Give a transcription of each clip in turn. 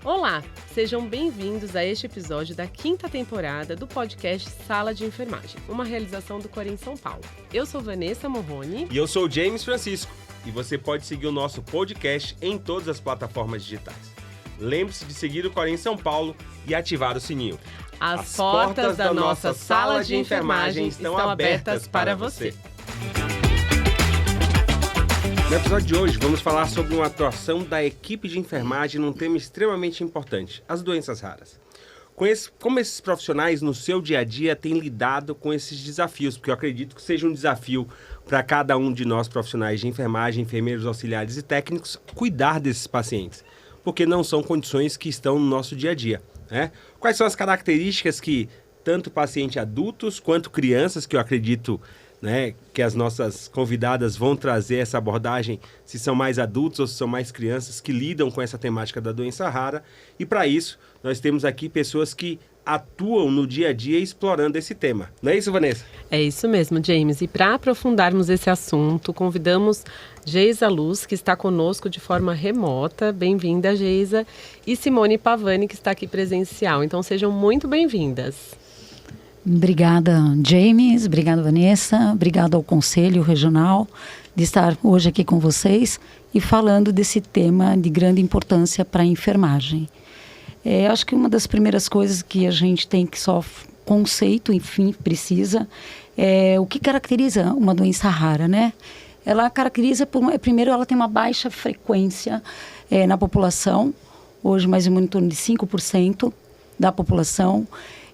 Olá, sejam bem-vindos a este episódio da 5ª temporada do podcast Sala de Enfermagem, uma realização do Corém São Paulo. Eu sou Vanessa Morrone. E eu sou James Francisco. E você pode seguir o nosso podcast em todas as plataformas digitais. Lembre-se de seguir o Corém São Paulo e ativar o sininho. As portas da nossa sala de enfermagem estão abertas para você. No episódio de hoje, vamos falar sobre uma atuação da equipe de enfermagem num tema extremamente importante, as doenças raras. Como esses profissionais no seu dia a dia têm lidado com esses desafios, porque eu acredito que seja um desafio para cada um de nós profissionais de enfermagem, enfermeiros auxiliares e técnicos, cuidar desses pacientes, porque não são condições que estão no nosso dia a dia, né? Quais são as características que tanto pacientes adultos quanto crianças, que eu acredito, né, que as nossas convidadas vão trazer essa abordagem, se são mais adultos ou se são mais crianças que lidam com essa temática da doença rara. E para isso, nós temos aqui pessoas que atuam no dia a dia explorando esse tema. Não é isso, Vanessa? É isso mesmo, James. E para aprofundarmos esse assunto, convidamos Geisa Luz, que está conosco de forma remota. Bem-vinda, Geisa. E Simone Pavani, que está aqui presencial. Então, sejam muito bem-vindas. Obrigada, James. Obrigada, Vanessa. Obrigada ao Conselho Regional de estar hoje aqui com vocês e falando desse tema de grande importância para a enfermagem. Acho que uma das primeiras coisas que a gente tem que só conceito, enfim, precisa, é o que caracteriza uma doença rara, né? Ela caracteriza, primeiro, ela tem uma baixa frequência na população, hoje mais ou menos em torno de 5% da população.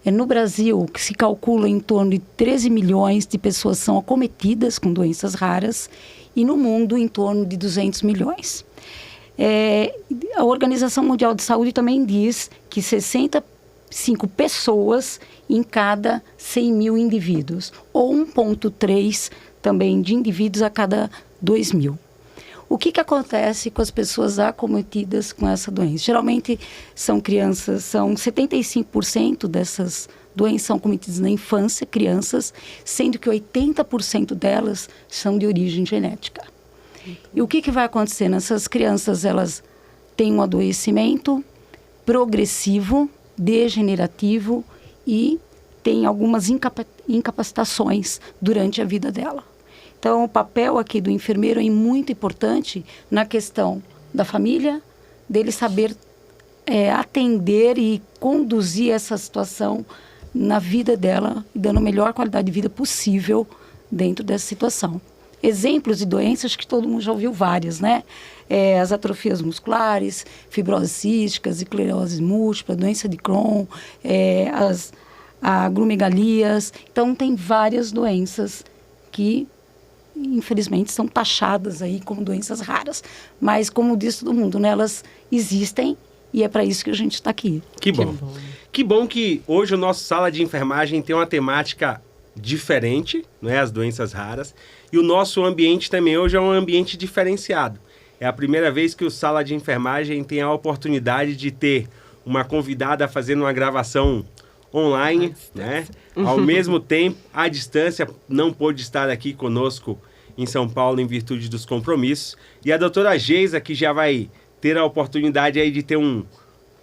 No Brasil, que se calcula em torno de 13 milhões de pessoas são acometidas com doenças raras e no mundo em torno de 200 milhões. A Organização Mundial de Saúde também diz que 65 pessoas em cada 100 mil indivíduos, ou 1,3 também de indivíduos a cada 2 mil. O que acontece com as pessoas acometidas com essa doença? Geralmente são crianças, são 75% dessas doenças são acometidas na infância, crianças, sendo que 80% delas são de origem genética. E o que vai acontecer? Essas crianças, elas têm um adoecimento progressivo, degenerativo e têm algumas incapacitações durante a vida dela. Então, o papel aqui do enfermeiro é muito importante na questão da família, dele saber atender e conduzir essa situação na vida dela, dando a melhor qualidade de vida possível dentro dessa situação. Exemplos de doenças que todo mundo já ouviu várias, né? As atrofias musculares, fibrose cística, esclerose múltipla, doença de Crohn, as agromegalias. Então, tem várias doenças que, infelizmente, são taxadas aí como doenças raras. Mas, como diz todo mundo, né, elas existem e é para isso que a gente está aqui. Que bom. Que bom que hoje o nosso Sala de Enfermagem tem uma temática diferente, né, as doenças raras. E o nosso ambiente também hoje é um ambiente diferenciado. É a primeira vez que o Sala de Enfermagem tem a oportunidade de ter uma convidada fazendo uma gravação online, né? Ao mesmo tempo, à distância, não pôde estar aqui conosco em São Paulo em virtude dos compromissos. E a doutora Geisa, que já vai ter a oportunidade aí de ter um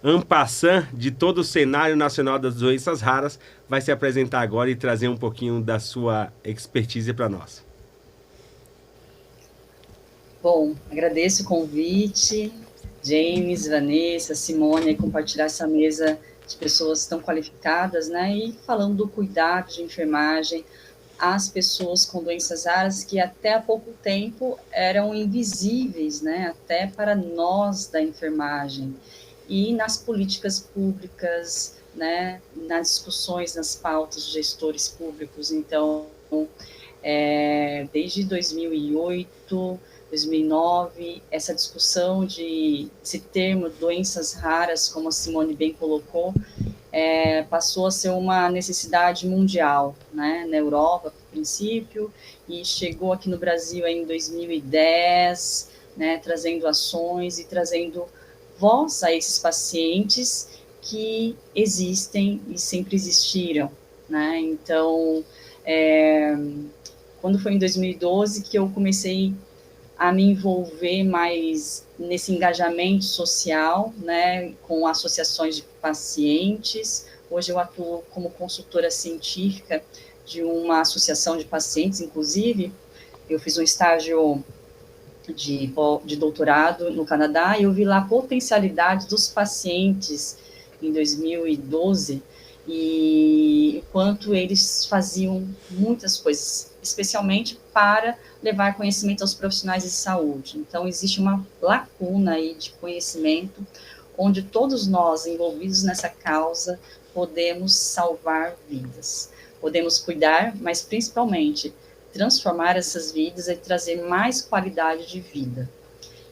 en passant de todo o cenário nacional das doenças raras, vai se apresentar agora e trazer um pouquinho da sua expertise para nós. Bom, agradeço o convite, James, Vanessa, Simone, compartilhar essa mesa de pessoas tão qualificadas, né? E falando do cuidado de enfermagem às pessoas com doenças raras que até há pouco tempo eram invisíveis, né? Até para nós da enfermagem. E nas políticas públicas, né? Nas discussões, nas pautas de gestores públicos. Então, desde 2008... 2009, essa discussão de esse termo doenças raras, como a Simone bem colocou, passou a ser uma necessidade mundial, né, na Europa, a princípio, e chegou aqui no Brasil em 2010, né, trazendo ações e trazendo voz a esses pacientes que existem e sempre existiram, né? Então, quando foi em 2012 que eu comecei a me envolver mais nesse engajamento social, né, com associações de pacientes. Hoje eu atuo como consultora científica de uma associação de pacientes, inclusive. Eu fiz um estágio de doutorado no Canadá e eu vi lá a potencialidade dos pacientes em 2012 e o quanto eles faziam muitas coisas, especialmente para levar conhecimento aos profissionais de saúde. Então, existe uma lacuna aí de conhecimento, onde todos nós envolvidos nessa causa podemos salvar vidas. Podemos cuidar, mas principalmente transformar essas vidas e trazer mais qualidade de vida.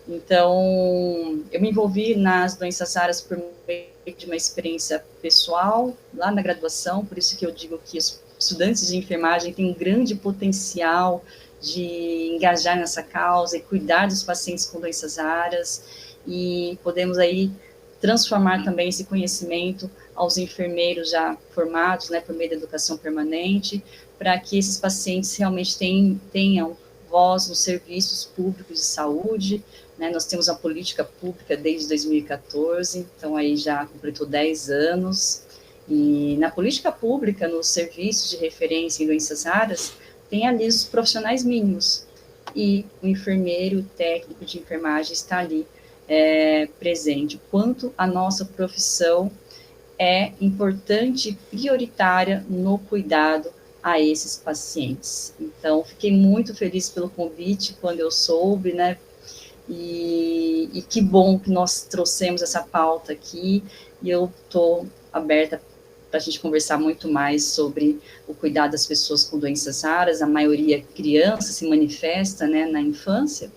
Então, eu me envolvi nas doenças raras por meio de uma experiência pessoal, lá na graduação, por isso que eu digo que os estudantes de enfermagem têm um grande potencial de engajar nessa causa e cuidar dos pacientes com doenças raras, e podemos aí transformar também esse conhecimento aos enfermeiros já formados, né, por meio da educação permanente, para que esses pacientes realmente tenham voz nos serviços públicos de saúde, né? Nós temos uma política pública desde 2014, então aí já completou 10 anos, e na política pública, nos serviços de referência em doenças raras, tem ali os profissionais mínimos, e o enfermeiro, o técnico de enfermagem está ali presente. Quanto a nossa profissão é importante e prioritária no cuidado a esses pacientes. Então, fiquei muito feliz pelo convite quando eu soube, né? E que bom que nós trouxemos essa pauta aqui, e eu estou aberta para a gente conversar muito mais sobre o cuidado das pessoas com doenças raras. A maioria criança se manifesta, né, na infância,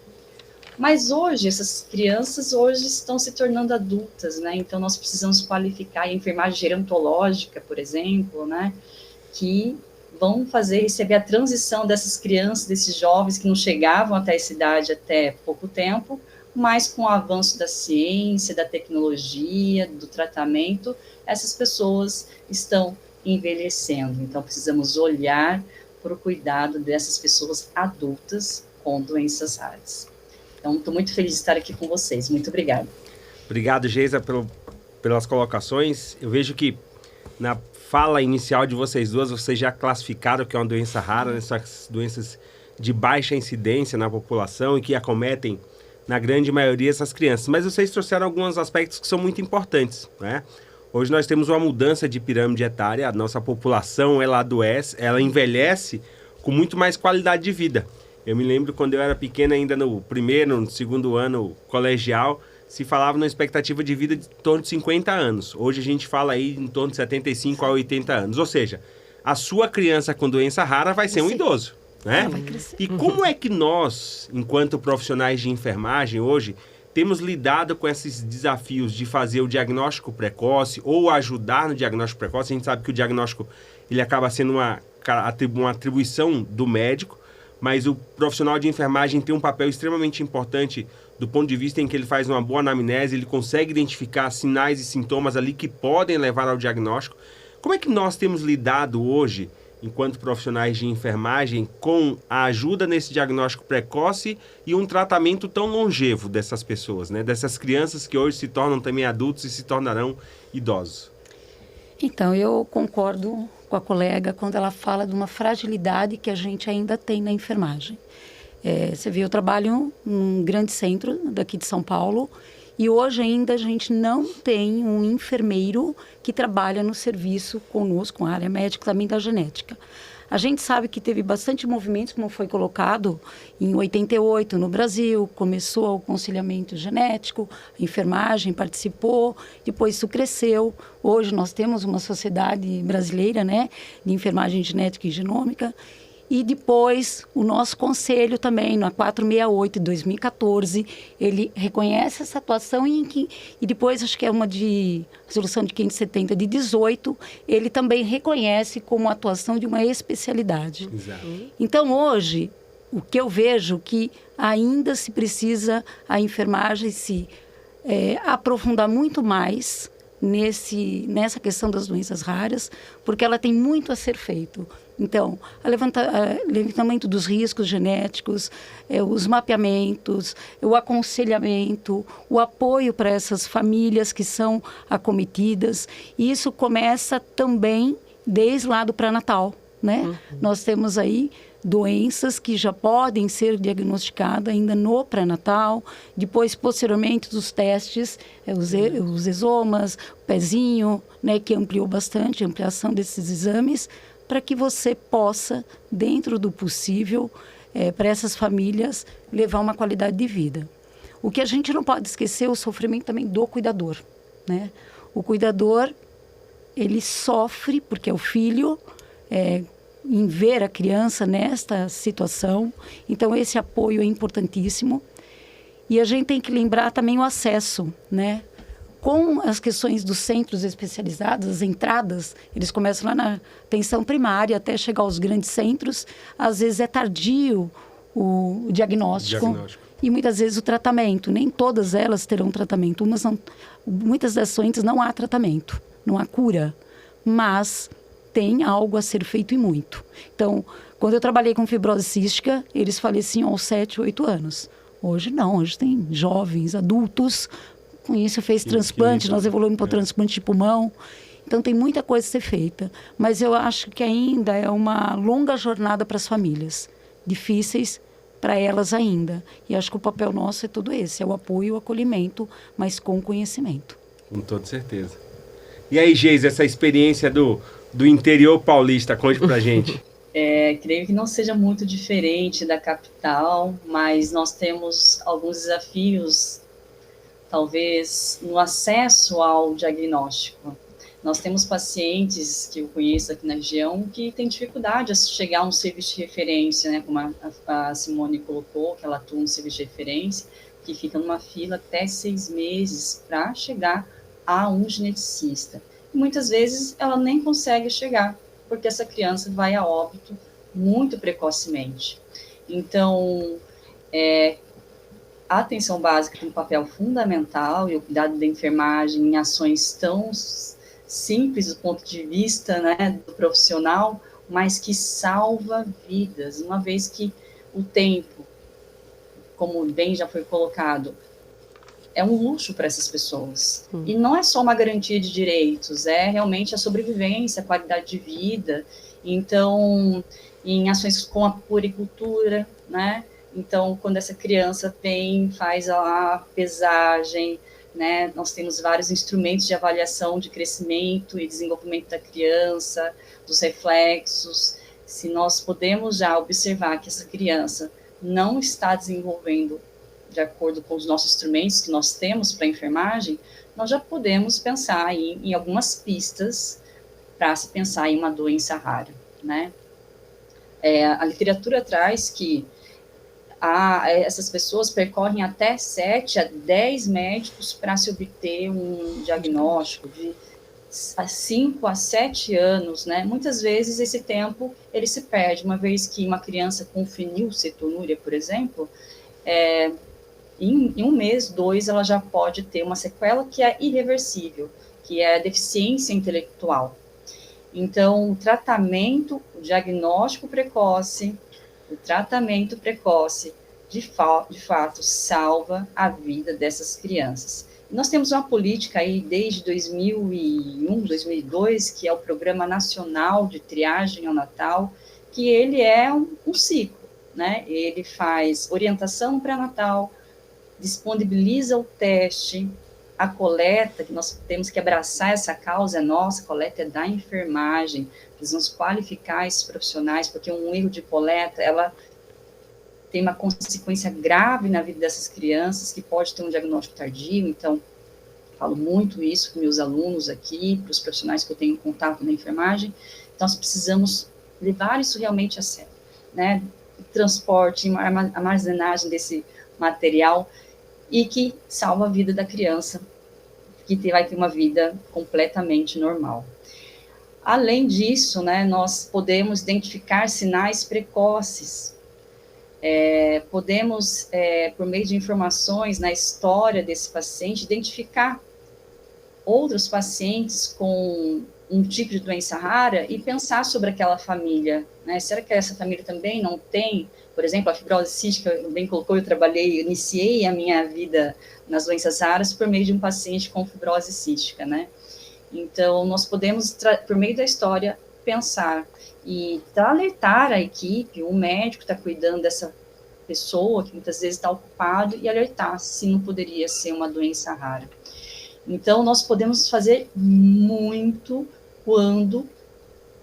mas hoje, essas crianças hoje estão se tornando adultas, né? Então, nós precisamos qualificar a enfermagem gerontológica, por exemplo, né? Que vão receber a transição dessas crianças, desses jovens que não chegavam até essa idade até pouco tempo, mas com o avanço da ciência, da tecnologia, do tratamento, essas pessoas estão envelhecendo. Então, precisamos olhar para o cuidado dessas pessoas adultas com doenças raras. Então, estou muito feliz de estar aqui com vocês. Muito obrigada. Obrigado, Geisa, pelas colocações. Eu vejo que na fala inicial de vocês duas, vocês já classificaram que é uma doença rara, né? Essas doenças de baixa incidência na população e que acometem, na grande maioria, essas crianças. Mas vocês trouxeram alguns aspectos que são muito importantes, né? Hoje nós temos uma mudança de pirâmide etária, a nossa população, ela adoece, ela envelhece com muito mais qualidade de vida. Eu me lembro quando eu era pequeno, ainda no primeiro, no segundo ano colegial, se falava numa expectativa de vida de em torno de 50 anos. Hoje a gente fala aí em torno de 75 a 80 anos. Ou seja, a sua criança com doença rara vai ser um idoso, né? Vai crescer. E como é que nós, enquanto profissionais de enfermagem hoje, temos lidado com esses desafios de fazer o diagnóstico precoce ou ajudar no diagnóstico precoce? A gente sabe que o diagnóstico ele acaba sendo uma atribuição do médico, mas o profissional de enfermagem tem um papel extremamente importante do ponto de vista em que ele faz uma boa anamnese, ele consegue identificar sinais e sintomas ali que podem levar ao diagnóstico. Como é que nós temos lidado hoje, enquanto profissionais de enfermagem, com a ajuda nesse diagnóstico precoce e um tratamento tão longevo dessas pessoas, né? Dessas crianças que hoje se tornam também adultos e se tornarão idosos? Então, eu concordo com a colega quando ela fala de uma fragilidade que a gente ainda tem na enfermagem. Você vê, eu trabalho num grande centro daqui de São Paulo e hoje ainda a gente não tem um enfermeiro que trabalha no serviço conosco, com a área médica também da genética. A gente sabe que teve bastante movimento, como foi colocado, em 88 no Brasil, começou o aconselhamento genético, a enfermagem participou, depois isso cresceu. Hoje nós temos uma sociedade brasileira, né, de enfermagem genética e genômica, e depois o nosso conselho também, na 468 de 2014, ele reconhece essa atuação e depois, acho que é uma de resolução de 570 de 18, ele também reconhece como atuação de uma especialidade. Exato. Então, hoje, o que eu vejo que ainda se precisa a enfermagem se aprofundar muito mais nessa questão das doenças raras, porque ela tem muito a ser feito. Então, levantamento dos riscos genéticos, os mapeamentos, o aconselhamento, o apoio para essas famílias que são acometidas. E isso começa também desde lá do pré-natal, né? Nós temos aí doenças que já podem ser diagnosticadas ainda no pré-natal, depois, posteriormente, dos testes, os exomas, o pezinho, né, que ampliou bastante a ampliação desses exames, para que você possa, dentro do possível, para essas famílias, levar uma qualidade de vida. O que a gente não pode esquecer é o sofrimento também do cuidador, né? O cuidador, ele sofre, porque é o filho, em ver a criança nesta situação. Então, esse apoio é importantíssimo. E a gente tem que lembrar também o acesso, né? Com as questões dos centros especializados, as entradas, eles começam lá na atenção primária até chegar aos grandes centros. Às vezes é tardio o diagnóstico. E muitas vezes o tratamento. Nem todas elas terão tratamento. Muitas das doenças não há tratamento, não há cura. Mas tem algo a ser feito e muito. Então, quando eu trabalhei com fibrose cística, eles faleciam aos 7, 8 anos. Hoje não, hoje tem jovens, adultos, com isso fez transplante, nós evoluímos para o transplante de pulmão. Então, tem muita coisa a ser feita. Mas eu acho que ainda é uma longa jornada para as famílias, difíceis para elas ainda. E acho que o papel nosso é todo esse, é o apoio, o acolhimento, mas com conhecimento. Com toda certeza. E aí, Geisa, essa experiência do interior paulista, conte pra gente. Creio que não seja muito diferente da capital, mas nós temos alguns desafios, talvez, no acesso ao diagnóstico. Nós temos pacientes que eu conheço aqui na região que têm dificuldade a chegar a um serviço de referência, né, como a Simone colocou, que ela atua no serviço de referência, que fica numa fila até 6 meses para chegar a um geneticista. E muitas vezes ela nem consegue chegar, porque essa criança vai a óbito muito precocemente. Então, a atenção básica tem um papel fundamental, e o cuidado da enfermagem em ações tão simples do ponto de vista, né, do profissional, mas que salva vidas, uma vez que o tempo, como bem já foi colocado, é um luxo para essas pessoas. E não é só uma garantia de direitos, é realmente a sobrevivência, a qualidade de vida. Então, em ações com a puericultura, né? Então, quando essa criança faz a pesagem, né? Nós temos vários instrumentos de avaliação de crescimento e desenvolvimento da criança, dos reflexos. Se nós podemos já observar que essa criança não está desenvolvendo de acordo com os nossos instrumentos que nós temos para a enfermagem, nós já podemos pensar em algumas pistas para se pensar em uma doença rara, né? A literatura traz que essas pessoas percorrem até 7 a 10 médicos para se obter um diagnóstico de 5 a 7 anos, né? Muitas vezes esse tempo ele se perde, uma vez que uma criança com fenilcetonúria, por exemplo, em 1 mês, 2, ela já pode ter uma sequela que é irreversível, que é a deficiência intelectual. Então, o diagnóstico precoce, o tratamento precoce, de fato, salva a vida dessas crianças. Nós temos uma política aí desde 2001, 2002, que é o Programa Nacional de Triagem Neonatal, que ele é um ciclo, né? Ele faz orientação pré-natal, disponibiliza o teste, a coleta, que nós temos que abraçar essa causa nossa, a coleta é da enfermagem, precisamos qualificar esses profissionais, porque um erro de coleta, ela tem uma consequência grave na vida dessas crianças, que pode ter um diagnóstico tardio. Então, falo muito isso com meus alunos aqui, para os profissionais que eu tenho contato na enfermagem. Então, nós precisamos levar isso realmente a sério, né? Transporte, armazenagem desse material, e que salva a vida da criança, que vai ter uma vida completamente normal. Além disso, né, nós podemos identificar sinais precoces, podemos, por meio de informações na história desse paciente, identificar outros pacientes com um tipo de doença rara e pensar sobre aquela família, né? Será que essa família também não tem, por exemplo, a fibrose cística, bem colocou, iniciei a minha vida nas doenças raras por meio de um paciente com fibrose cística, né? Então, nós podemos, por meio da história, pensar e alertar a equipe, o médico está cuidando dessa pessoa que muitas vezes está ocupado e alertar se não poderia ser uma doença rara. Então, nós podemos fazer muito quando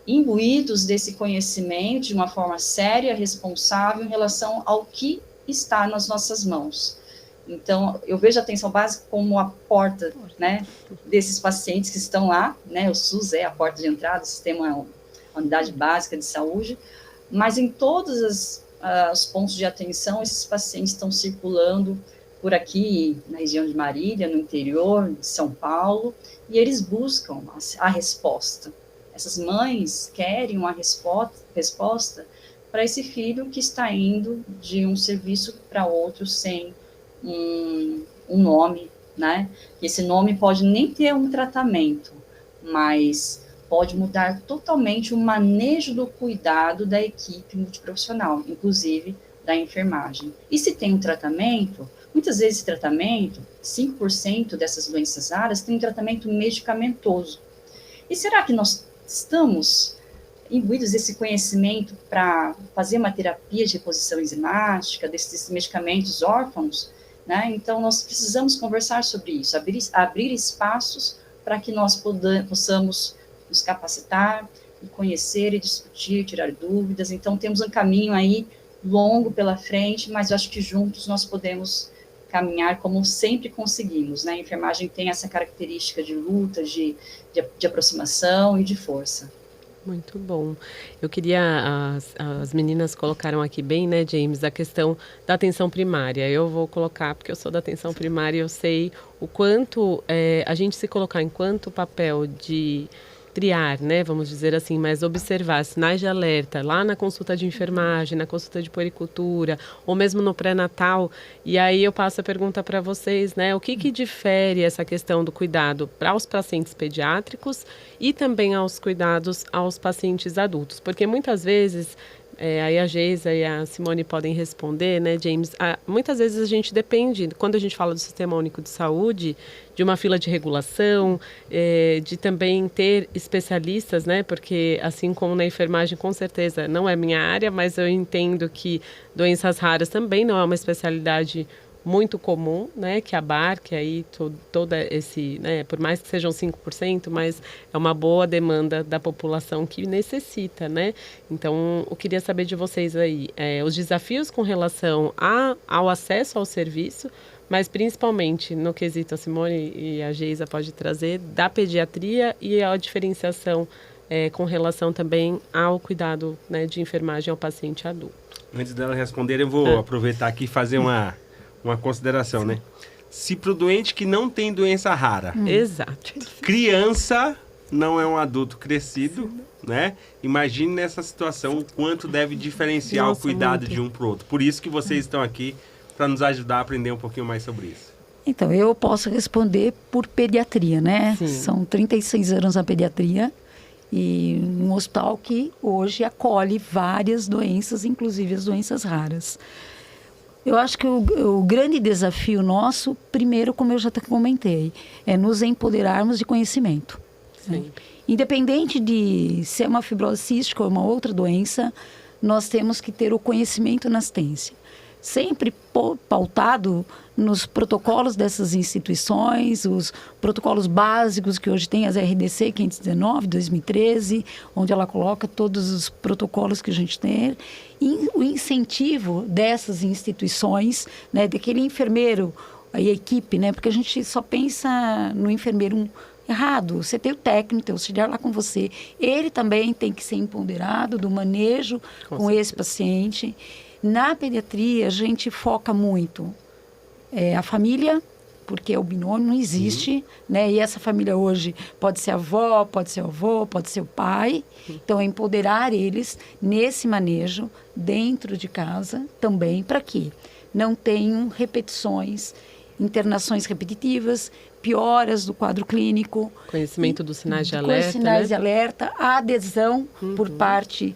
imbuídos desse conhecimento de uma forma séria, responsável em relação ao que está nas nossas mãos. Então, eu vejo a atenção básica como a porta, né, desses pacientes que estão lá, né, o SUS é a porta de entrada, o sistema é uma unidade básica de saúde, mas em todos os pontos de atenção, esses pacientes estão circulando por aqui, na região de Marília, no interior de São Paulo, e eles buscam a resposta. Essas mães querem uma resposta para esse filho que está indo de um serviço para outro sem um nome, né? Esse nome pode nem ter um tratamento, mas pode mudar totalmente o manejo do cuidado da equipe multiprofissional, inclusive da enfermagem. E se tem um tratamento, muitas vezes esse tratamento, 5% dessas doenças raras tem um tratamento medicamentoso. E será que nós estamos imbuídos desse conhecimento para fazer uma terapia de reposição enzimática, desses medicamentos órfãos, né? Então, nós precisamos conversar sobre isso, abrir espaços para que nós possamos nos capacitar, e conhecer e discutir, tirar dúvidas. Então, temos um caminho aí longo pela frente, mas eu acho que juntos nós podemos caminhar como sempre conseguimos, né? A enfermagem tem essa característica de luta, de aproximação e de força. Muito bom. Eu queria, as meninas colocaram aqui bem, né, James, a questão da atenção primária. Eu vou colocar, porque eu sou da atenção primária e eu sei o quanto a gente se colocar enquanto papel de triar, né, vamos dizer assim, mas observar sinais de alerta lá na consulta de enfermagem, na consulta de puericultura, ou mesmo no pré-natal. E aí eu passo a pergunta para vocês, né, o que difere essa questão do cuidado para os pacientes pediátricos e também aos cuidados aos pacientes adultos? Porque muitas vezes, aí a Geisa e a Simone podem responder, né, James? Muitas vezes a gente depende, quando a gente fala do Sistema Único de Saúde, de uma fila de regulação, de também ter especialistas, né? Porque assim como na enfermagem, com certeza não é minha área, mas eu entendo que doenças raras também não é uma especialidade muito comum, né, que abarque aí todo esse, né, por mais que sejam 5%, mas é uma boa demanda da população que necessita, né? Então, eu queria saber de vocês aí, os desafios com relação ao acesso ao serviço, mas principalmente no quesito, a Simone e a Geisa pode trazer, da pediatria e a diferenciação com relação também ao cuidado, né, de enfermagem ao paciente adulto. Antes dela responder, eu vou aproveitar aqui e fazer uma consideração, sim, né? Se para o doente que não tem doença rara, exato, criança não é um adulto crescido, né? Imagine nessa situação o quanto deve diferenciar o cuidado muito de um para o outro. Por isso que vocês estão aqui para nos ajudar a aprender um pouquinho mais sobre isso. Então, eu posso responder por pediatria, né? Sim. São 36 anos na pediatria e um hospital que hoje acolhe várias doenças, inclusive as doenças raras. Eu acho que o grande desafio nosso, primeiro, como eu já comentei, é nos empoderarmos de conhecimento. Né? Independente de se é uma fibrose cística ou uma outra doença, nós temos que ter o conhecimento na assistência. Sempre pautado nos protocolos dessas instituições, os protocolos básicos que hoje tem, as RDC 519, 2013, onde ela coloca todos os protocolos que a gente tem, e o incentivo dessas instituições, né, daquele enfermeiro, a equipe, né, porque a gente só pensa no enfermeiro errado. Você tem o técnico, tem o auxiliar lá com você, ele também tem que ser empoderado do manejo com esse paciente. Na pediatria, a gente foca muito a família, porque o binômio não existe, né? E essa família hoje pode ser a avó, pode ser o avô, pode ser o pai. Então, é empoderar eles nesse manejo dentro de casa também, para que não tenham repetições. internações repetitivas, pioras do quadro clínico. Conhecimento dos sinais de alerta, sinais de né? alerta, a adesão por parte,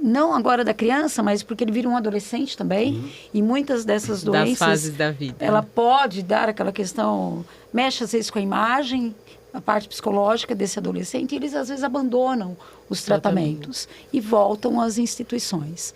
não agora da criança, mas porque ele vira um adolescente também, e muitas dessas doenças... Das fases da vida. Ela pode dar aquela questão, mexe às vezes com a imagem, a parte psicológica desse adolescente, e eles às vezes abandonam os tratamentos e voltam às instituições.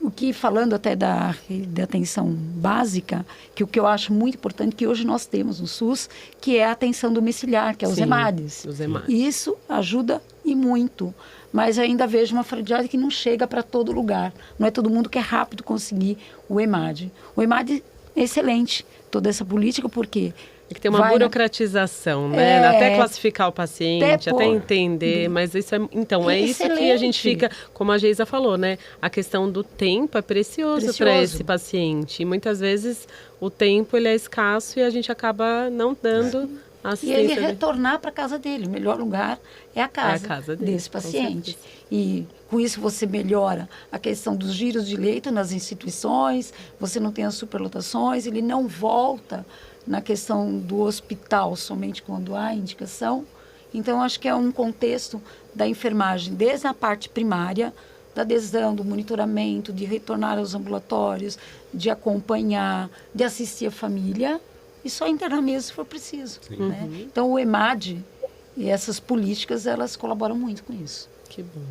O que, falando até da atenção básica, que o que eu acho muito importante, que hoje nós temos no SUS, que é a atenção domiciliar, que é os EMADs. Os EMADs. E isso ajuda e muito. Mas eu ainda vejo uma fragilidade que não chega para todo lugar. Não é todo mundo que é rápido conseguir o EMAD. O EMAD é excelente, toda essa política, porque... É que tem uma burocratização, né? Até classificar o paciente, até entender, mas isso é... Então, é isso que a gente fica, como a Geisa falou, né? A questão do tempo é precioso para esse paciente. E muitas vezes o tempo ele é escasso e a gente acaba não dando assistência. E ele retornar para a casa dele. O melhor lugar é a casa dele, desse paciente. E com isso você melhora a questão dos giros de leito nas instituições, você não tem as superlotações, ele não volta na questão do hospital somente quando há indicação. Então, acho que é um contexto da enfermagem, desde a parte primária, da adesão, do monitoramento, de retornar aos ambulatórios, de acompanhar, de assistir a família, e só internar mesmo se for preciso. Né? Então, o EMAD e essas políticas, elas colaboram muito com isso. Que bom.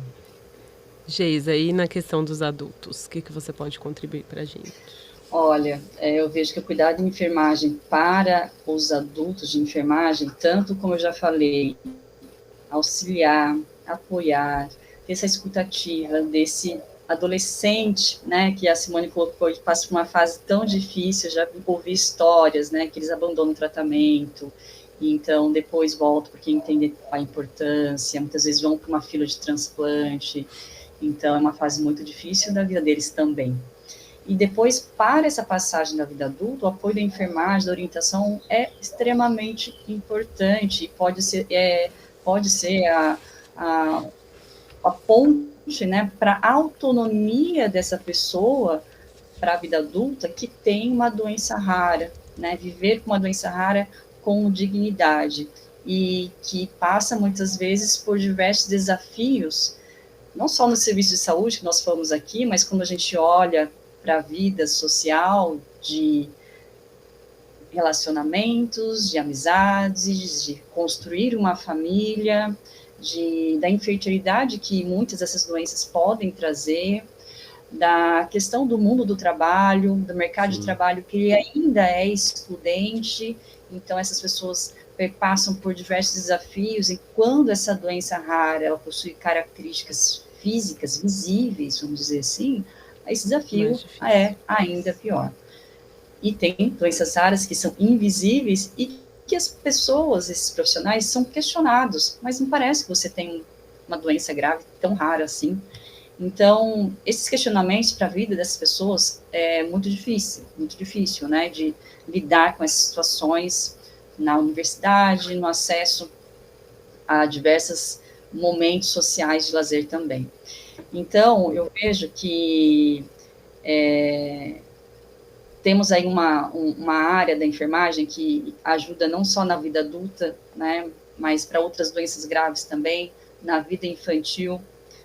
Geisa, e na questão dos adultos, o que você pode contribuir para a gente? Olha, eu vejo que o cuidado de enfermagem para os adultos de enfermagem, tanto como eu já falei, auxiliar, apoiar, ter essa escutativa desse adolescente, né, que a Simone colocou, que passa por uma fase tão difícil, já ouvi histórias, né, que eles abandonam o tratamento, e então depois voltam porque entendem a importância, muitas vezes vão para uma fila de transplante, então é uma fase muito difícil da vida deles também. E depois, para essa passagem da vida adulta, o apoio da enfermagem, da orientação é extremamente importante. Pode ser a ponte, né, para a autonomia dessa pessoa para a vida adulta que tem uma doença rara, né, viver com uma doença rara com dignidade e que passa muitas vezes por diversos desafios, não só no serviço de saúde que nós falamos aqui, mas quando a gente olha para a vida social, de relacionamentos, de amizades, de construir uma família, da infertilidade que muitas dessas doenças podem trazer, da questão do mundo do trabalho, do mercado de trabalho, que ele ainda é excludente, então essas pessoas passam por diversos desafios, e quando essa doença rara, ela possui características físicas visíveis, vamos dizer assim, esse desafio é ainda pior. E tem doenças raras que são invisíveis e que as pessoas, esses profissionais, são questionados, mas não parece que você tem uma doença grave tão rara assim. Então, esses questionamentos para a vida dessas pessoas é muito difícil, né, de lidar com essas situações na universidade, no acesso a diversos momentos sociais de lazer também. Então, eu vejo que temos aí uma área da enfermagem que ajuda não só na vida adulta, né, mas para outras doenças graves também, na vida infantil.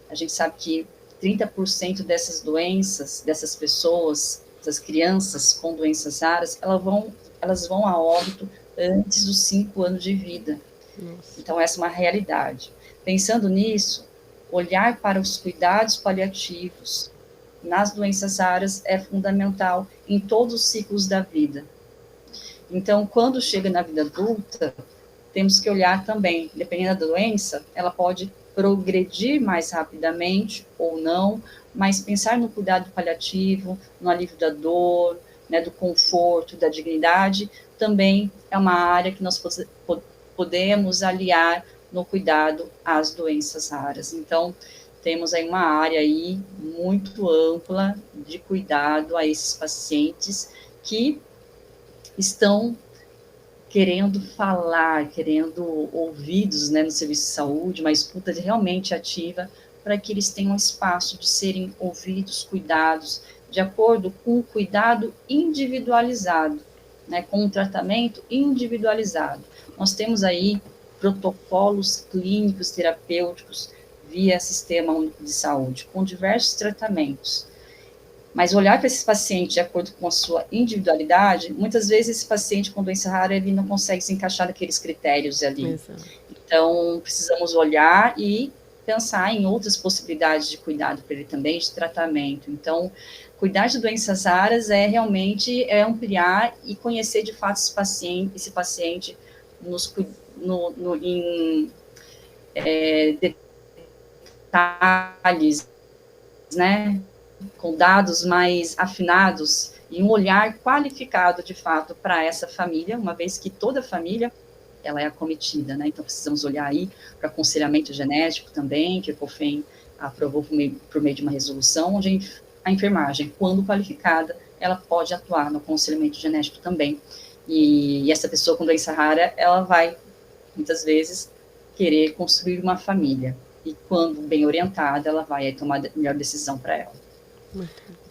A gente sabe que 30% dessas doenças, dessas pessoas, dessas crianças com doenças raras, elas vão a óbito antes dos 5 anos de vida. Nossa. Então, essa é uma realidade. Pensando nisso, olhar para os cuidados paliativos nas doenças raras é fundamental em todos os ciclos da vida. Então, quando chega na vida adulta, temos que olhar também, dependendo da doença, ela pode progredir mais rapidamente ou não, mas pensar no cuidado paliativo, no alívio da dor, né, do conforto, da dignidade, também é uma área que nós podemos aliar no cuidado às doenças raras. Então, temos aí uma área aí muito ampla de cuidado a esses pacientes que estão querendo falar, querendo ouvidos, né, no serviço de saúde, uma escuta realmente ativa, para que eles tenham espaço de serem ouvidos, cuidados, de acordo com o cuidado individualizado, né, com um tratamento individualizado. Nós temos aí protocolos clínicos terapêuticos via sistema único de saúde, com diversos tratamentos. Mas olhar para esse paciente de acordo com a sua individualidade, muitas vezes esse paciente com doença rara, ele não consegue se encaixar naqueles critérios ali. Exato. Então, precisamos olhar e pensar em outras possibilidades de cuidado para ele também, de tratamento. Então, cuidar de doenças raras é realmente ampliar e conhecer de fato esse paciente em detalhes, né, com dados mais afinados e um olhar qualificado de fato para essa família, uma vez que toda família ela é acometida, né? Então precisamos olhar aí para aconselhamento genético também, que o COFEN aprovou por meio de uma resolução, onde a enfermagem, quando qualificada, ela pode atuar no aconselhamento genético também. E essa pessoa com doença rara, ela vai, muitas vezes, querer construir uma família. E quando bem orientada, ela vai tomar a melhor decisão para ela.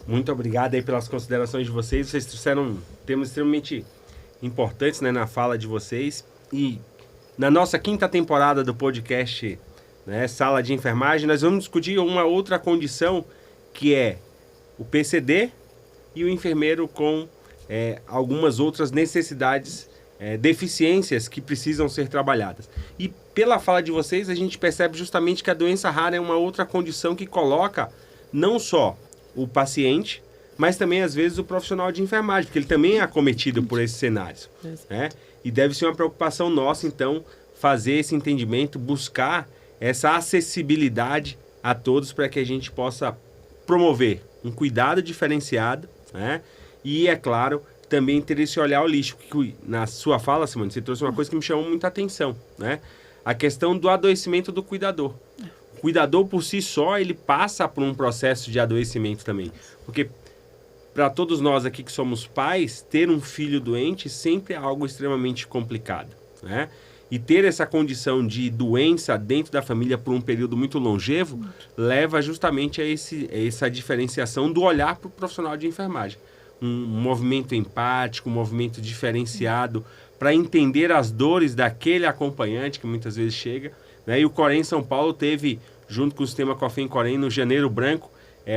Muito obrigado aí pelas considerações de vocês. Vocês trouxeram temas extremamente importantes, né, na fala de vocês. E na nossa 5ª temporada do podcast, né, Sala de Enfermagem, nós vamos discutir uma outra condição, que é o PCD e o enfermeiro com algumas outras necessidades, deficiências que precisam ser trabalhadas. E pela fala de vocês, a gente percebe justamente que a doença rara é uma outra condição que coloca não só o paciente, mas também, às vezes, o profissional de enfermagem, porque ele também é acometido por esses cenários, né? E deve ser uma preocupação nossa, então, fazer esse entendimento, buscar essa acessibilidade a todos para que a gente possa promover um cuidado diferenciado, né? E, é claro, também ter esse olhar holístico, que na sua fala, Simone, você trouxe uma coisa que me chamou muita atenção, né? A questão do adoecimento do cuidador. O cuidador, por si só, ele passa por um processo de adoecimento também. Porque, para todos nós aqui que somos pais, ter um filho doente sempre é algo extremamente complicado, né? E ter essa condição de doença dentro da família por um período muito longevo leva justamente a essa diferenciação do olhar para o profissional de enfermagem. Um movimento empático, um movimento diferenciado para entender as dores daquele acompanhante que muitas vezes chega, né? E o Corém São Paulo teve, junto com o sistema COFEN Corém, no Janeiro Branco,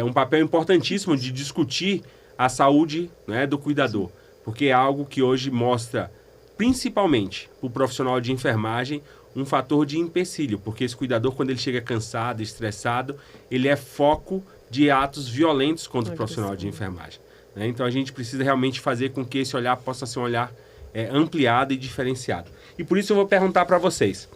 um papel importantíssimo de discutir a saúde, né, do cuidador, porque é algo que hoje mostra, principalmente o profissional de enfermagem, um fator de empecilho, porque esse cuidador, quando ele chega cansado, estressado, ele é foco de atos violentos contra o profissional de enfermagem, né? Então a gente precisa realmente fazer com que esse olhar possa ser um olhar ampliado e diferenciado. E por isso eu vou perguntar para vocês,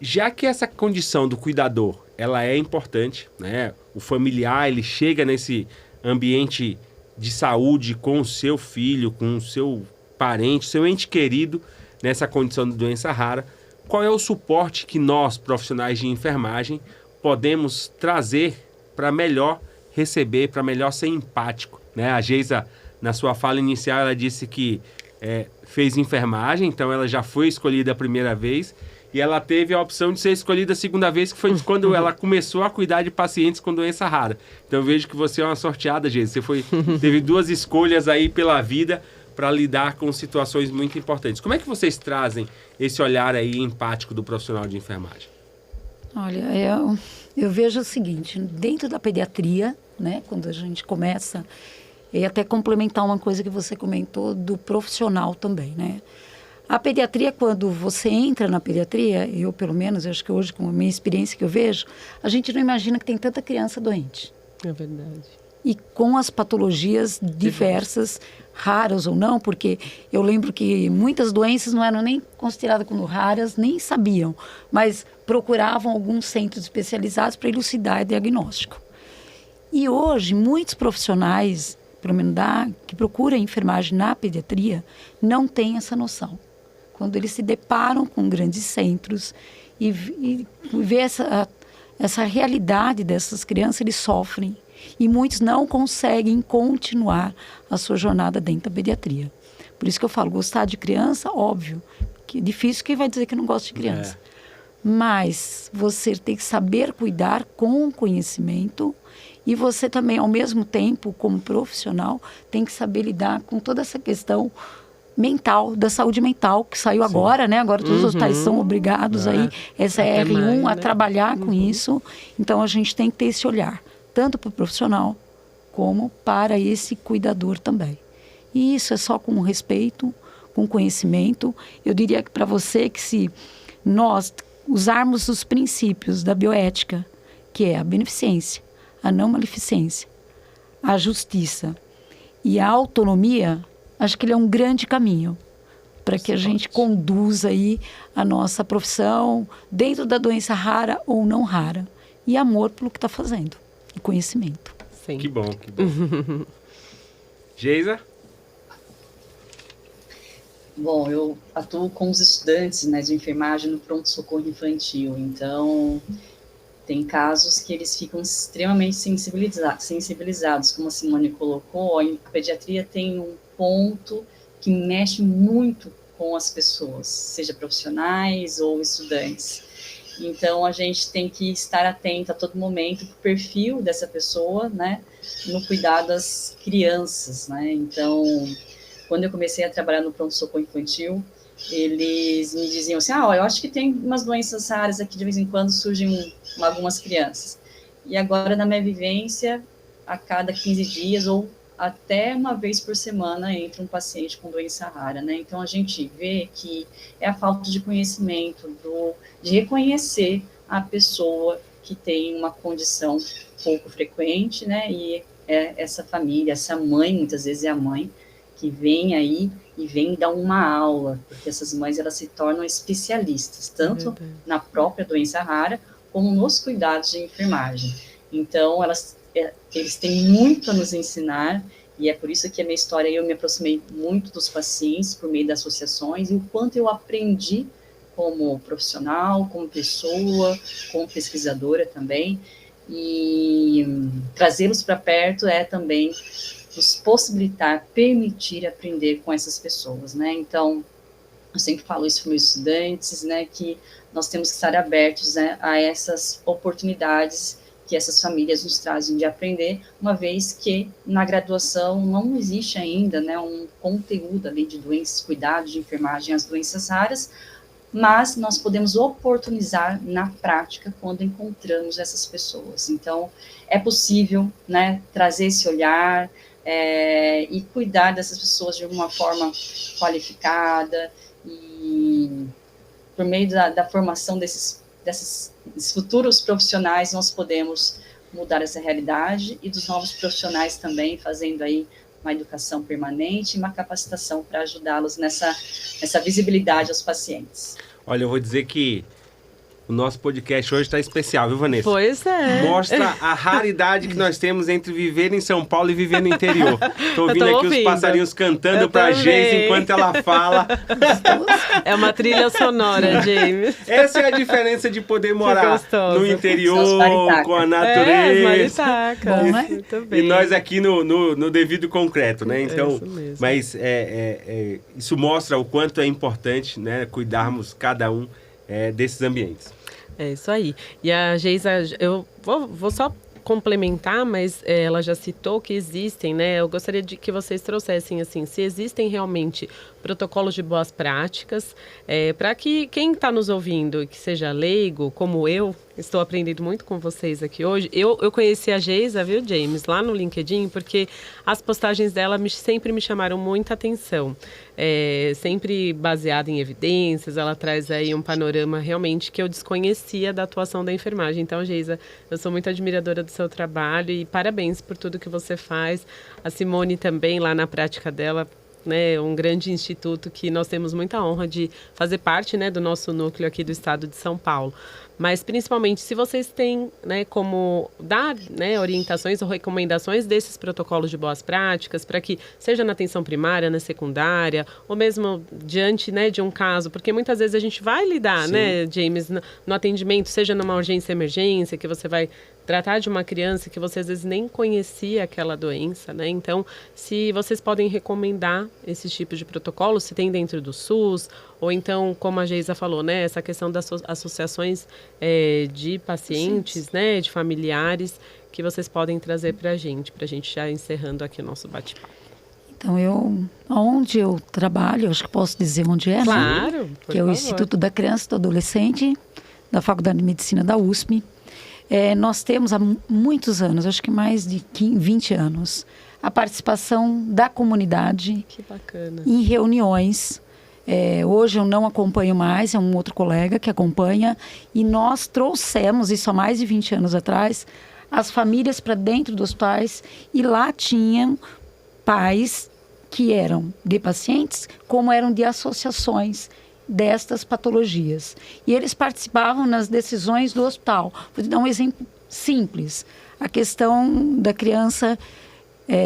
já que essa condição do cuidador, ela é importante, né? O familiar, ele chega nesse ambiente de saúde com o seu filho, com o seu parente, seu ente querido, nessa condição de doença rara, qual é o suporte que nós, profissionais de enfermagem, podemos trazer para melhor receber, para melhor ser empático, né? A Geisa, na sua fala inicial, ela disse que fez enfermagem, então ela já foi escolhida a primeira vez, e ela teve a opção de ser escolhida a segunda vez, que foi quando ela começou a cuidar de pacientes com doença rara. Então eu vejo que você é uma sorteada, Geisa. Você teve 2 escolhas aí pela vida para lidar com situações muito importantes. Como é que vocês trazem esse olhar aí empático do profissional de enfermagem? Olha, eu vejo o seguinte, dentro da pediatria, né, quando a gente começa, e até complementar uma coisa que você comentou do profissional também, né? A pediatria, quando você entra na pediatria, eu pelo menos, eu acho que hoje com a minha experiência que eu vejo, a gente não imagina que tem tanta criança doente. É verdade. E com as patologias diversas, raras ou não, porque eu lembro que muitas doenças não eram nem consideradas como raras, nem sabiam, mas procuravam alguns centros especializados para elucidar o diagnóstico. E hoje, muitos profissionais, pelo menos que procuram enfermagem na pediatria, não têm essa noção. Quando eles se deparam com grandes centros e vê essa realidade dessas crianças, eles sofrem. E muitos não conseguem continuar a sua jornada dentro da pediatria. Por isso que eu falo, gostar de criança, óbvio, que é difícil quem vai dizer que não gosta de criança. Mas você tem que saber cuidar com conhecimento E você também, ao mesmo tempo, como profissional, tem que saber lidar com toda essa questão mental, da saúde mental, que saiu agora, né? Agora todos os hospitais são obrigados aí, essa Até R1, mais, a né? trabalhar com isso. Então, a gente tem que ter esse olhar, tanto para o profissional, como para esse cuidador também. E isso é só com respeito, com conhecimento. Eu diria que para você que se nós usarmos os princípios da bioética, que é a beneficência, a não maleficência, a justiça e a autonomia, acho que ele é um grande caminho para que a gente conduza aí a nossa profissão dentro da doença rara ou não rara. E amor pelo que está fazendo. E conhecimento. Sim. Que bom, que bom. Geisa? Bom, eu atuo com os estudantes, né, de enfermagem no pronto-socorro infantil. Então, tem casos que eles ficam extremamente sensibilizados, como a Simone colocou. A pediatria tem um ponto que mexe muito com as pessoas, seja profissionais ou estudantes. Então, a gente tem que estar atento a todo momento para o perfil dessa pessoa, né, no cuidado das crianças, né. Então, quando eu comecei a trabalhar no pronto-socorro infantil, eles me diziam assim, eu acho que tem umas doenças raras aqui, de vez em quando surgem algumas crianças. E agora, na minha vivência, a cada 15 dias ou até uma vez por semana entra um paciente com doença rara, né? Então, a gente vê que é a falta de conhecimento, de reconhecer a pessoa que tem uma condição pouco frequente, né? E é essa família, essa mãe, muitas vezes é a mãe, que vem aí e vem dar uma aula, porque essas mães, elas se tornam especialistas, tanto na própria doença rara, como nos cuidados de enfermagem. Então, eles têm muito a nos ensinar, e é por isso que a minha história, eu me aproximei muito dos pacientes, por meio das associações, e o quanto eu aprendi como profissional, como pessoa, como pesquisadora também, e trazê-los para perto é também nos possibilitar, permitir aprender com essas pessoas, né? Então, eu sempre falo isso para meus estudantes, né, que nós temos que estar abertos, né, a essas oportunidades que essas famílias nos trazem de aprender, uma vez que na graduação não existe ainda, né, um conteúdo ali de doenças, cuidados de enfermagem, as doenças raras, mas nós podemos oportunizar na prática quando encontramos essas pessoas. Então, é possível, né, trazer esse olhar, e cuidar dessas pessoas de uma forma qualificada, e por meio da formação desses futuros profissionais, nós podemos mudar essa realidade, e dos novos profissionais também, fazendo aí uma educação permanente e uma capacitação para ajudá-los nessa visibilidade aos pacientes. Olha, eu vou dizer que o nosso podcast hoje está especial, viu, Vanessa? Pois é. Mostra a raridade que nós temos entre viver em São Paulo e viver no interior. Estou ouvindo aqui os passarinhos cantando para a Geisa enquanto ela fala. É uma trilha sonora, James. Essa é a diferença de poder morar no interior, com a natureza. As maritacas. Bom, né? Muito bem. E nós aqui no devido concreto, né? Então, isso mesmo. mas isso mostra o quanto é importante, né, cuidarmos cada um desses ambientes. É isso aí. E a Geisa, eu vou só complementar, mas ela já citou que existem, né? Eu gostaria de que vocês trouxessem, assim, se existem realmente protocolos de boas práticas, para que quem está nos ouvindo, que seja leigo, como eu, estou aprendendo muito com vocês aqui hoje. Eu conheci a Geisa, viu, James, lá no LinkedIn, porque as postagens dela sempre me chamaram muita atenção. Sempre baseada em evidências, ela traz aí um panorama realmente que eu desconhecia da atuação da enfermagem. Então, Geisa, eu sou muito admiradora do seu trabalho e parabéns por tudo que você faz. A Simone também, lá na prática dela, né, um grande instituto que nós temos muita honra de fazer parte, né, do nosso núcleo aqui do estado de São Paulo. Mas, principalmente, se vocês têm, né, como dar, né, orientações ou recomendações desses protocolos de boas práticas para que seja na atenção primária, na secundária, ou mesmo diante, né, de um caso, porque muitas vezes a gente vai lidar, né, James, no atendimento, seja numa urgência emergência, que você vai tratar de uma criança que você às vezes nem conhecia aquela doença, né? Então, se vocês podem recomendar esses tipos de protocolos, se tem dentro do SUS, ou então, como a Geisa falou, né? Essa questão das associações de pacientes, né? De familiares, que vocês podem trazer para a gente já encerrando aqui o nosso bate-papo. Então, onde eu trabalho, acho que posso dizer onde é, claro, né? Que é o Instituto da Criança e do Adolescente, da Faculdade de Medicina da USP. Nós temos há muitos anos, acho que mais de 20 anos, a participação da comunidade. Que bacana. Em reuniões. Hoje eu não acompanho mais, é um outro colega que acompanha, e nós trouxemos, isso há mais de 20 anos atrás, as famílias para dentro dos pais, e lá tinham pais que eram de pacientes, como eram de associações destas patologias. E eles participavam nas decisões do hospital. Vou te dar um exemplo simples. A questão da criança,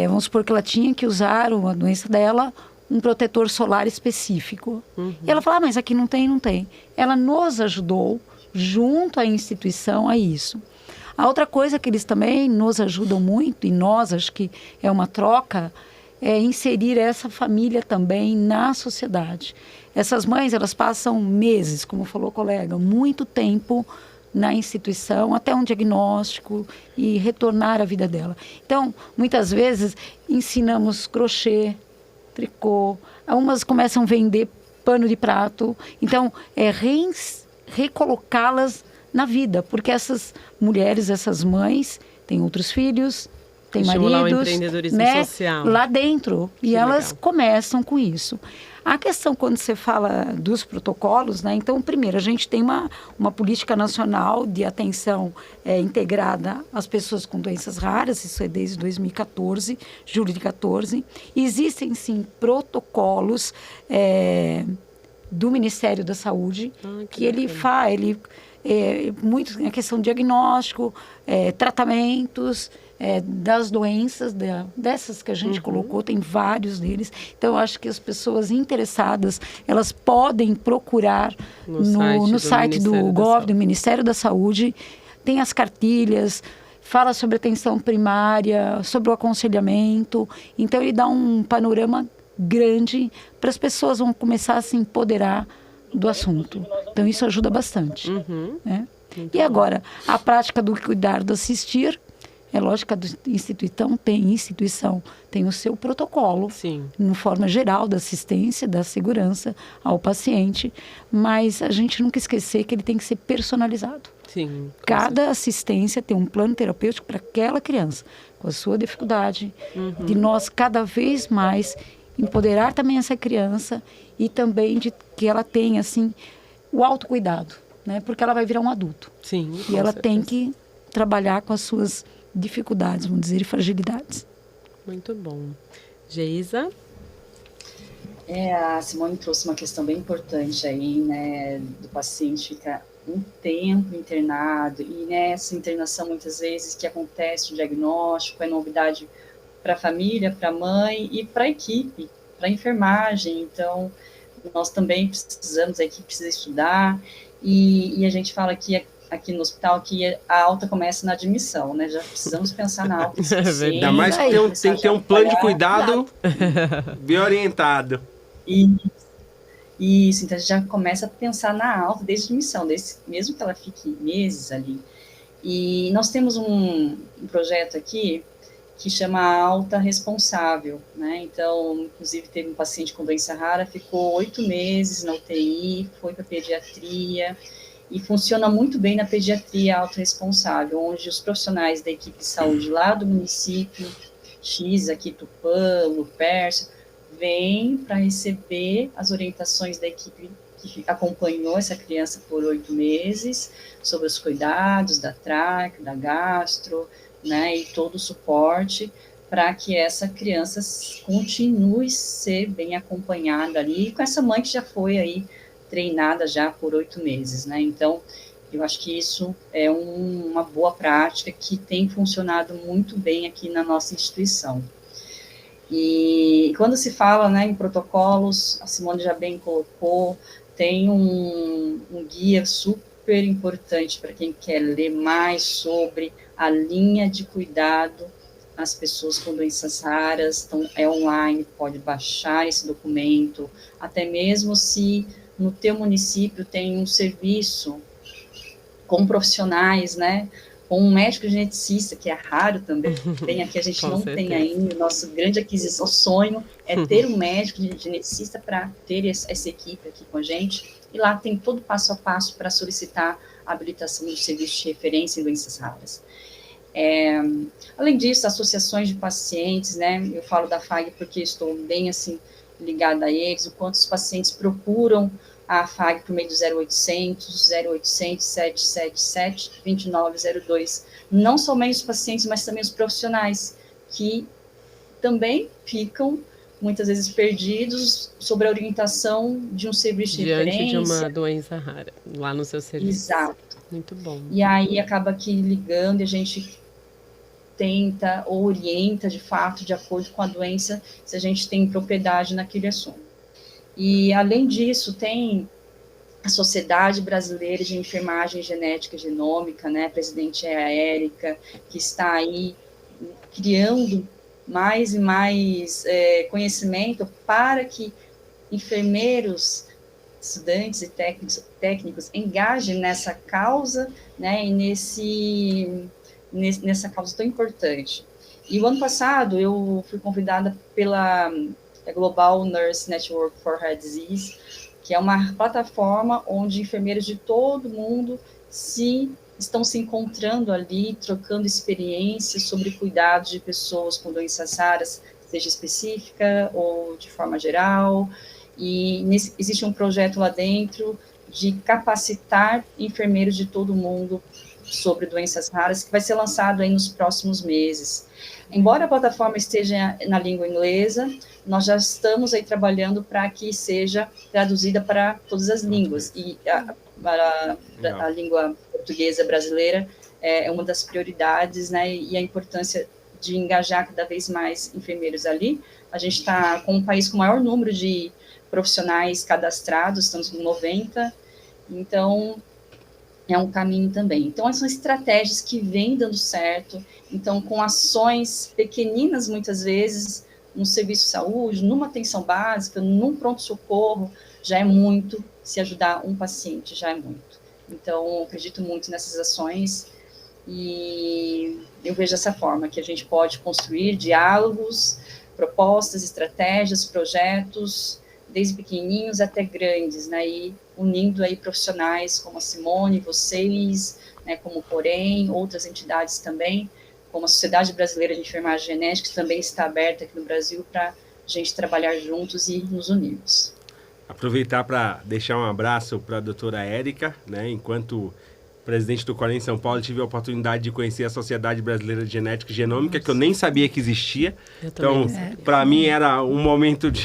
vamos supor que ela tinha que usar, a doença dela, um protetor solar específico. Uhum. E ela falou, mas aqui não tem. Ela nos ajudou, junto à instituição, a isso. A outra coisa que eles também nos ajudam muito, e nós, acho que é uma troca, é inserir essa família também na sociedade. Essas mães, elas passam meses, como falou o colega, muito tempo na instituição, até um diagnóstico e retornar à vida dela. Então, muitas vezes, ensinamos crochê, tricô, algumas começam a vender pano de prato. Então, recolocá-las na vida, porque essas mulheres, essas mães, têm outros filhos, têm maridos, o empreendedorismo social lá dentro, e elas legal. Começam com isso. A questão, quando você fala dos protocolos, né? Então, primeiro, a gente tem uma política nacional de atenção integrada às pessoas com doenças raras, isso é desde 2014, julho de 2014. Existem, sim, protocolos do Ministério da Saúde, que ele faz, muito a questão de diagnóstico, tratamentos das doenças, dessas que a gente colocou, tem vários deles. Então, eu acho que as pessoas interessadas, elas podem procurar no site do GOV, do Ministério da Saúde, tem as cartilhas, fala sobre atenção primária, sobre o aconselhamento. Então, ele dá um panorama grande para as pessoas vão começar a se empoderar do assunto. Então, isso ajuda bastante. Né? E agora, a prática do cuidar do assistir, é lógico que a instituição tem o seu protocolo, em forma geral, da assistência, da segurança ao paciente, mas a gente nunca esquecer que ele tem que ser personalizado. Sim, cada assistência tem um plano terapêutico para aquela criança, com a sua dificuldade, de nós cada vez mais empoderar também essa criança e também de que ela tenha, assim, o autocuidado, né? Porque ela vai virar um adulto. Sim, e ela tem que trabalhar com as suas dificuldades, vamos dizer, e fragilidades. Muito bom. Geisa? A Simone trouxe uma questão bem importante aí, né, do paciente ficar um tempo internado, e nessa internação, muitas vezes, que acontece o diagnóstico, é novidade para a família, para a mãe e para a equipe, para a enfermagem. Então, nós também precisamos, a equipe precisa estudar, e a gente fala que aqui no hospital que a alta começa na admissão, né? Já precisamos pensar na alta. Ainda mais que tem que ter um plano de cuidado bem orientado. Isso, então a gente já começa a pensar na alta desde a admissão, mesmo que ela fique meses ali. E nós temos um projeto aqui que chama Alta Responsável, né? Então, inclusive, teve um paciente com doença rara, ficou 8 meses na UTI, foi para pediatria, e funciona muito bem na pediatria autorresponsável, onde os profissionais da equipe de saúde lá do município X, aqui Tupã, Lupercio, vêm para receber as orientações da equipe que acompanhou essa criança por 8 meses, sobre os cuidados da tráqueo, da gastro, né, e todo o suporte para que essa criança continue a ser bem acompanhada ali, com essa mãe que já foi aí treinada já por 8 meses, né? Então, eu acho que isso é uma boa prática que tem funcionado muito bem aqui na nossa instituição. E quando se fala, né, em protocolos, a Simone já bem colocou, tem um guia super super importante para quem quer ler mais sobre a linha de cuidado às pessoas com doenças raras. Então, é online, pode baixar esse documento, até mesmo se no teu município tem um serviço com profissionais, né, com um médico geneticista, que é raro também, aqui a gente não tem ainda, nosso grande aquisição, sonho é ter um médico geneticista para ter essa equipe aqui com a gente, e lá tem todo passo a passo para solicitar a habilitação do serviço de referência em doenças raras. Além disso, associações de pacientes, né, eu falo da FAG porque estou bem, assim, ligada a eles, o quanto os pacientes procuram a FAG por meio do 0800 777 2902, não somente os pacientes, mas também os profissionais, que também ficam, muitas vezes, perdidos sobre a orientação de um serviço de referência. Diante de uma doença rara, lá no seu serviço. Exato. Muito bom. E aí acaba aqui ligando, e a gente tenta ou orienta, de fato, de acordo com a doença, se a gente tem propriedade naquele assunto. E, além disso, tem a Sociedade Brasileira de Enfermagem Genética e Genômica, né, a presidente é a Érica, que está aí criando mais e mais conhecimento para que enfermeiros, estudantes e técnicos engajem nessa causa, né, e nessa causa tão importante. E o ano passado eu fui convidada pela Global Nurse Network for Heart Disease, que é uma plataforma onde enfermeiros de todo mundo estão se encontrando ali, trocando experiências sobre cuidados de pessoas com doenças raras, seja específica ou de forma geral. E existe um projeto lá dentro de capacitar enfermeiros de todo mundo sobre doenças raras, que vai ser lançado aí nos próximos meses. Embora a plataforma esteja na língua inglesa, nós já estamos aí trabalhando para que seja traduzida para todas as línguas, e para a língua portuguesa brasileira é uma das prioridades, né, e a importância de engajar cada vez mais enfermeiros ali. A gente está com um país com o maior número de profissionais cadastrados, estamos com 90, então é um caminho também. Então, são estratégias que vêm dando certo, então, com ações pequeninas, muitas vezes, no serviço de saúde, numa atenção básica, num pronto-socorro, já é muito. Se ajudar um paciente, já é muito. Então, acredito muito nessas ações, e eu vejo dessa forma, que a gente pode construir diálogos, propostas, estratégias, projetos, desde pequenininhos até grandes, né, e unindo aí profissionais como a Simone, vocês, né, como o Porém, outras entidades também, como a Sociedade Brasileira de Enfermagem Genética, que também está aberta aqui no Brasil para a gente trabalhar juntos e nos unirmos. Aproveitar para deixar um abraço para a doutora Érica, né, enquanto presidente do Corém em São Paulo, tive a oportunidade de conhecer a Sociedade Brasileira de Genética e Genômica, que eu nem sabia que existia. Então, para mim, era um momento de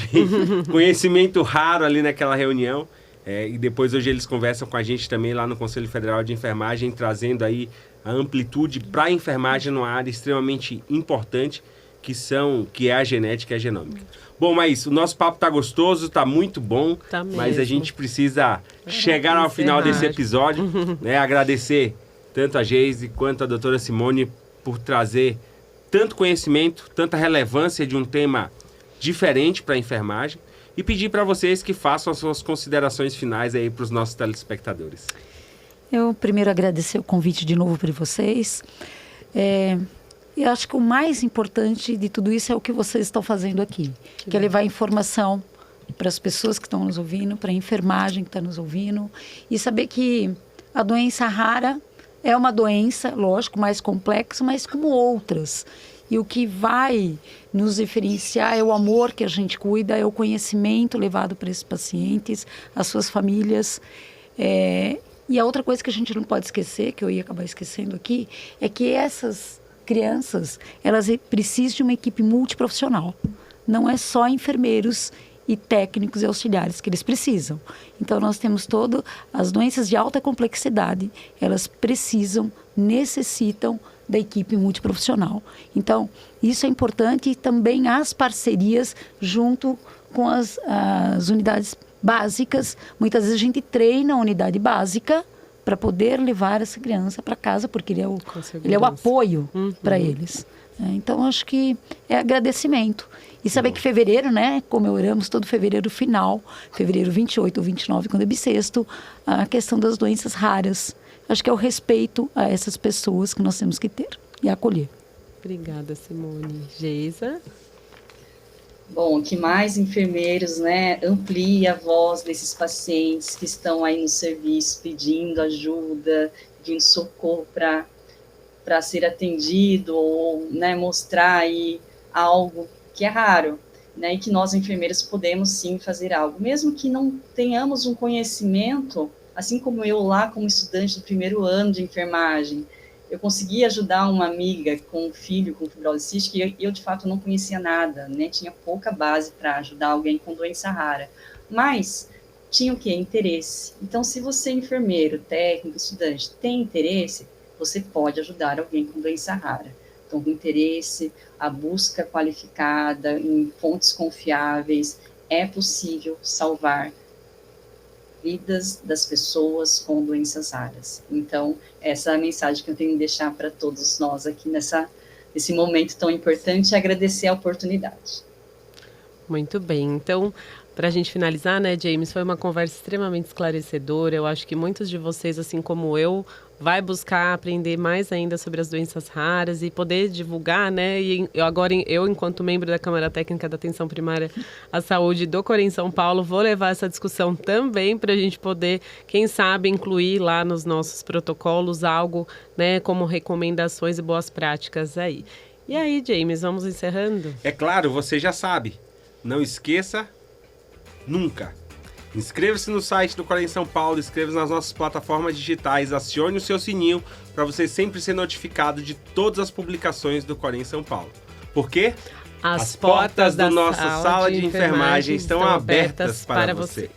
conhecimento raro ali naquela reunião. E depois, hoje, eles conversam com a gente também lá no Conselho Federal de Enfermagem, trazendo aí a amplitude para a enfermagem numa área extremamente importante, que é a genética e a genômica. Bom, mas o nosso papo tá gostoso, tá muito bom, mas a gente precisa chegar ao final desse episódio, né? Agradecer tanto a Geise quanto a doutora Simone por trazer tanto conhecimento, tanta relevância de um tema diferente para a enfermagem, e pedir para vocês que façam as suas considerações finais aí para os nossos telespectadores. Eu primeiro agradecer o convite de novo para vocês. Eu acho que o mais importante de tudo isso é o que vocês estão fazendo aqui, que é levar informação para as pessoas que estão nos ouvindo, para a enfermagem que está nos ouvindo, e saber que a doença rara é uma doença, lógico, mais complexa, mas como outras. E o que vai nos diferenciar é o amor que a gente cuida, é o conhecimento levado para esses pacientes, as suas famílias. E a outra coisa que a gente não pode esquecer, que eu ia acabar esquecendo aqui, é que essas crianças, elas precisam de uma equipe multiprofissional. Não é só enfermeiros e técnicos e auxiliares que eles precisam. Então, nós temos as doenças de alta complexidade, elas necessitam da equipe multiprofissional. Então, isso é importante, e também as parcerias junto com as unidades básicas. Muitas vezes a gente treina a unidade básica, para poder levar essa criança para casa, porque ele é o apoio para eles. Então, acho que é agradecimento. E saber que fevereiro, né, comemoramos todo fevereiro final, fevereiro 28 ou 29, quando é bissexto, a questão das doenças raras. Acho que é o respeito a essas pessoas que nós temos que ter e acolher. Obrigada, Simone. Geisa? Bom, que mais enfermeiros, né, ampliem a voz desses pacientes que estão aí no serviço pedindo ajuda, pedindo socorro para ser atendido ou, né, mostrar aí algo que é raro, né, e que nós enfermeiros podemos sim fazer algo, mesmo que não tenhamos um conhecimento, assim como eu lá como estudante do primeiro ano de enfermagem, eu consegui ajudar uma amiga com um filho com fibrose cística e eu de fato não conhecia nada, né, tinha pouca base para ajudar alguém com doença rara, mas tinha o quê? Interesse. Então, se você enfermeiro, técnico, estudante, tem interesse, você pode ajudar alguém com doença rara. Então, com interesse, a busca qualificada em fontes confiáveis, é possível salvar vidas das pessoas com doenças raras. Então, essa é a mensagem que eu tenho que deixar para todos nós aqui nesse momento tão importante e agradecer a oportunidade. Muito bem. Então, para a gente finalizar, né, James, foi uma conversa extremamente esclarecedora. Eu acho que muitos de vocês, assim como eu, vai buscar aprender mais ainda sobre as doenças raras e poder divulgar, né? E eu, enquanto membro da Câmara Técnica da Atenção Primária à Saúde do Corém São Paulo, vou levar essa discussão também para a gente poder, quem sabe, incluir lá nos nossos protocolos algo, né, como recomendações e boas práticas aí. E aí, James, vamos encerrando? É claro, você já sabe. Não esqueça nunca. Inscreva-se no site do Corém São Paulo, inscreva-se nas nossas plataformas digitais, acione o seu sininho para você sempre ser notificado de todas as publicações do Corém São Paulo. Por quê? As portas da nossa sala de enfermagem estão abertas para você.